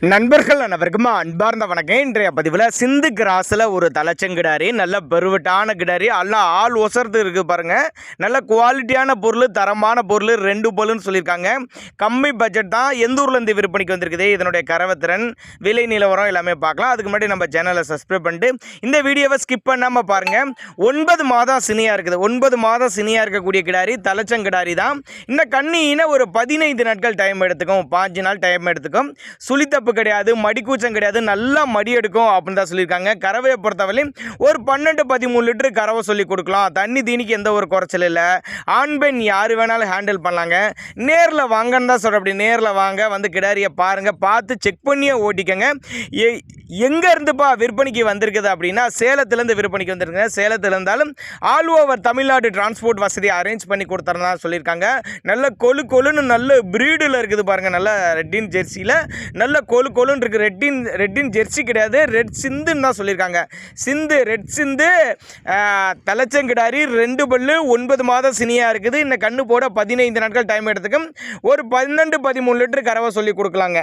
நண்பர்கள் அனைவருக்கும் அன்பார்ந்த வணக்கம். இன்றைய பதிவில் சிந்து கிராஸில் ஒரு தலைச்சங்கிடாரி, நல்ல பெருவட்டான கிடாரி, நல்லா ஆள் ஒசரத்து இருக்குது பாருங்கள். நல்ல குவாலிட்டியான பொருள், தரமான பொருள், 2 பல்லுன்னு சொல்லியிருக்காங்க. கம்மி பட்ஜெட் தான். எந்த ஊர்லேருந்து விற்பனைக்கு வந்திருக்குது, இதனுடைய கறவைத்திறன், விலை நிலவரம் எல்லாமே பார்க்கலாம். அதுக்கு முன்னாடி நம்ம சேனலை சப்ஸ்கிரைப் பண்ணிட்டு இந்த வீடியோவை ஸ்கிப் பண்ணாமல் பாருங்கள். 9 மாதம் சினியாக இருக்குது. 9 மாதம் சினியாக இருக்கக்கூடிய கிடாரி, தலைச்சங்கிடாரி தான். இந்த கண்ணியின ஒரு 15 நாட்கள் டைம் எடுத்துக்கும், 5 நாள் டைம் எடுத்துக்கும். சுழித்தப்பு கிடையாது, மடிக்கூச்சம் கிடையாது, நல்லா மடி எடுக்கும் அப்படின்னு தான் சொல்லியிருக்காங்க. கறவையை பொறுத்தவரை ஒரு 12-13 லிட்டரு கறவை சொல்லி கொடுக்கலாம். தண்ணி தீனிக்கு எந்த ஒரு குறைச்சல் இல்லை. ஆண் பெண் யார் வேணாலும் ஹேண்டில் பண்ணலாங்க. நேரில் வாங்கன்னு தான் சொல்கிறேன். அப்படி நேரில் வாங்க, வந்து கிடாரியை பாருங்கள், பார்த்து செக் பண்ணியே ஓட்டிக்கங்க. எங்கே இருந்துப்பா விற்பனைக்கு வந்திருக்குது அப்படின்னா, சேலத்துலேருந்து விற்பனைக்கு வந்திருக்குங்க. சேலத்தில் இருந்தாலும் ஆல் ஓவர் தமிழ்நாடு டிரான்ஸ்போர்ட் வசதி அரேஞ்ச் பண்ணி கொடுத்துறதா சொல்லியிருக்காங்க. நல்ல கொழுன்னு நல்ல ப்ரீடில் இருக்குது பாருங்கள். நல்ல ரெட்டின் ஜெர்சியில் நல்ல கொழுன்னு இருக்குது. ரெட்டின் ஜெர்சி கிடையாது, ரெட் சிந்துன்னு தான் சொல்லியிருக்காங்க. ரெட் சிந்து தலைச்சங்கிடாரி, 2 பல்லு, 9 மாதம் சினியாக இருக்குது. இந்த கண்ணு போட 15 நாட்கள் டைம் எடுத்துக்கும். ஒரு 12-13 லிட்டரு கறவை சொல்லி கொடுக்கலாங்க.